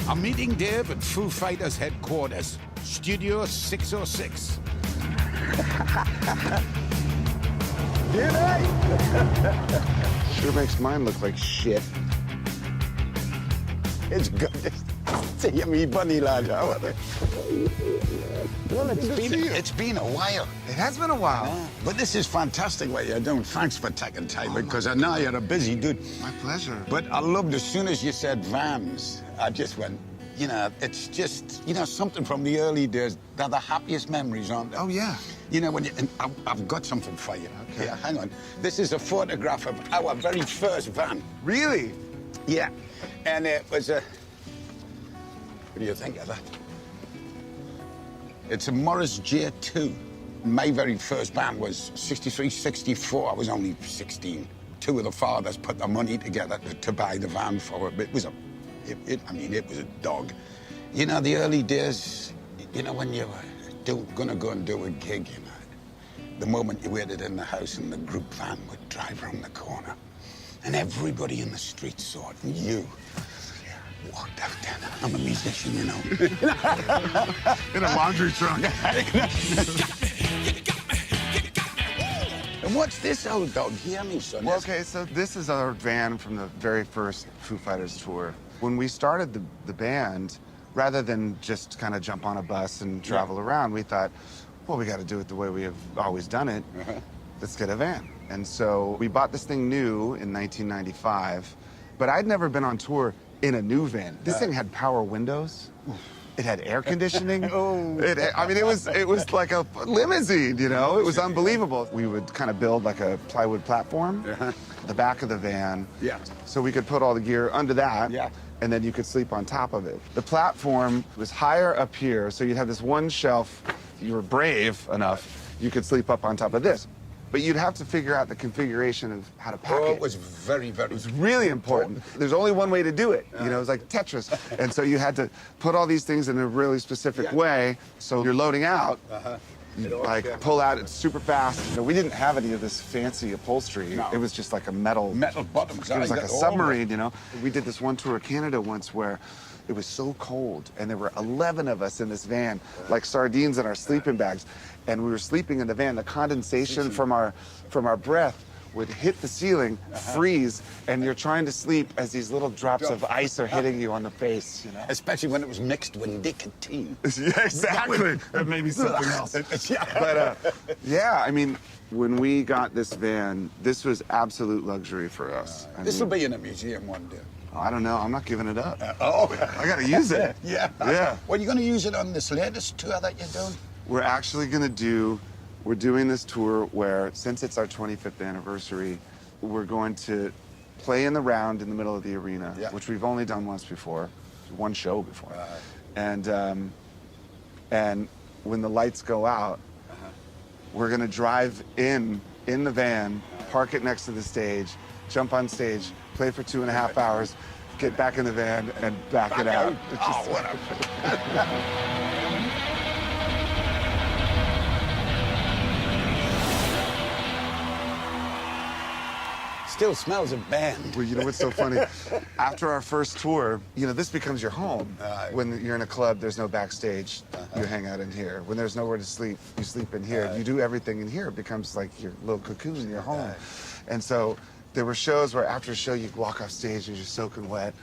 I'm meeting Dave at Foo Fighters headquarters, Studio 606. Sure makes mine look like shit. It's good to see me, bunny lad. How are they? Well, it's been a while. It has been a while. But this is fantastic what you're doing. Thanks for taking time, because I know you're a busy dude. My pleasure. But I loved as soon as you said vans, I just went, you know, it's just, you know, something from the early days. They're the happiest memories, aren't they? Oh, yeah. You know, when you, and I've got something for you. Okay. Yeah, hang on. This is a photograph of our very first van. Really? Yeah. And it was a... What do you think of that? It's a Morris J2. My very first van was 63, 64. I was only 16. Two of the fathers put the money together to buy the van for it. It was a... I mean, it was a dog. You know, the early days, you know, when you were gonna go and do a gig, you know, the moment you waited in the house and the group van would drive around the corner, and everybody in the street saw it, and you walked out there. I'm a musician, you know. In a laundry trunk. And what's this old dog? Hear me, son. Well, okay, so this is our van from the very first Foo Fighters tour. When we started the band, rather than just kind of jump on a bus and travel around, we thought, well, we got to do it the way we have always done it. Let's get a van. And so we bought this thing new in 1995, but I'd never been on tour in a new van. This thing had power windows. It had air conditioning. I mean, it was like a limousine, you know? It was unbelievable. We would kind of build like a plywood platform, the back of the van. Yeah. So we could put all the gear under that. Yeah. And then you could sleep on top of it. The platform was higher up here, so you'd have this one shelf. If you were brave enough, you could sleep up on top of this. But you'd have to figure out the configuration of how to pack it. It was very, very... It was really important. There's only one way to do it. You know, it was like Tetris. And so you had to put all these things in a really specific way. So you're loading out, you like pull out, it's super fast. You know, we didn't have any of this fancy upholstery. No. It was just like a metal bottoms. It was like a submarine, you know? We did this one tour of Canada once where it was so cold, and there were 11 of us in this van, like sardines in our sleeping bags. And we were sleeping in the van. The condensation from our breath would hit the ceiling, freeze, and you're trying to sleep as these little drops of ice are hitting you on the face, you know? Especially when it was mixed with nicotine. Yeah, exactly. That may be something else. But, yeah, I mean, when we got this van, this was absolute luxury for us. This will be in a museum one day. I don't know. I'm not giving it up. I got to use it. Yeah. Yeah. Well, you're going to use it on this latest tour that you're doing? We're actually going to we're doing this tour where, since it's our 25th anniversary, we're going to play in the round in the middle of the arena, which we've only done once before, one show before. And when the lights go out, we're going to drive in the van, park it next to the stage, jump on stage, play for 2.5 hours, get back in the van, and back it out. It's just... Still smells of band. Well, you know what's so funny? After our first tour, you know, this becomes your home. When you're in a club, there's no backstage. You hang out in here. When there's nowhere to sleep, you sleep in here. You do everything in here. It becomes like your little cocoon in your home. And so there were shows where after a show, you'd walk off stage and you're soaking wet.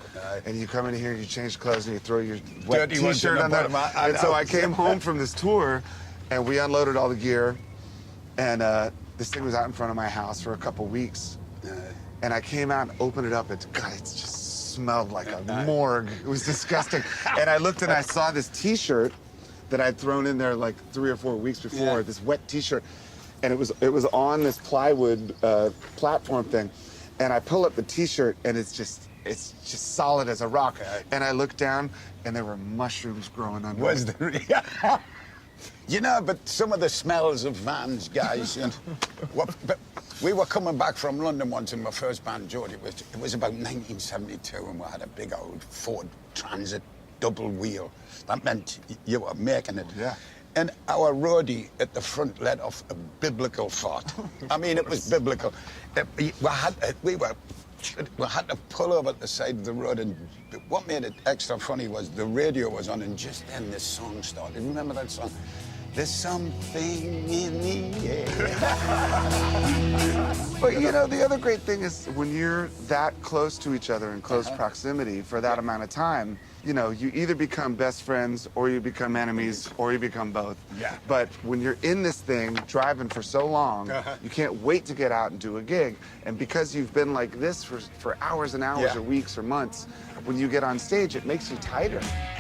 And you come in here, you change clothes, and you throw your wet T-shirt on there. And so I came home from this tour, and we unloaded all the gear. And this thing was out in front of my house for a couple weeks. And I came out and opened it up, and God, it just smelled like a morgue. It was disgusting. And I looked and I saw this T-shirt that I'd thrown in there like 3 or 4 weeks before, this wet T-shirt. And it was on this plywood platform thing. And I pull up the T-shirt, and it's just solid as a rock. And I looked down, and there were mushrooms growing under it. Was there? You know, but some of the smells of vans, guys, and we were coming back from London once in my first band, George. It was about 1972, and we had a big old Ford Transit double wheel. That meant you were making it. Yeah. And our roadie at the front let off a biblical fart. I mean, it was biblical. We were We had to pull over at the side of the road, and what made it extra funny was the radio was on, and just then this song started. Remember that song? There's something in the air. But you know, the other great thing is when you're that close to each other in close proximity for that amount of time, you know, you either become best friends or you become enemies or you become both. Yeah. But when you're in this thing, driving for so long, you can't wait to get out and do a gig. And because you've been like this for hours and hours or weeks or months, when you get on stage, it makes you tighter.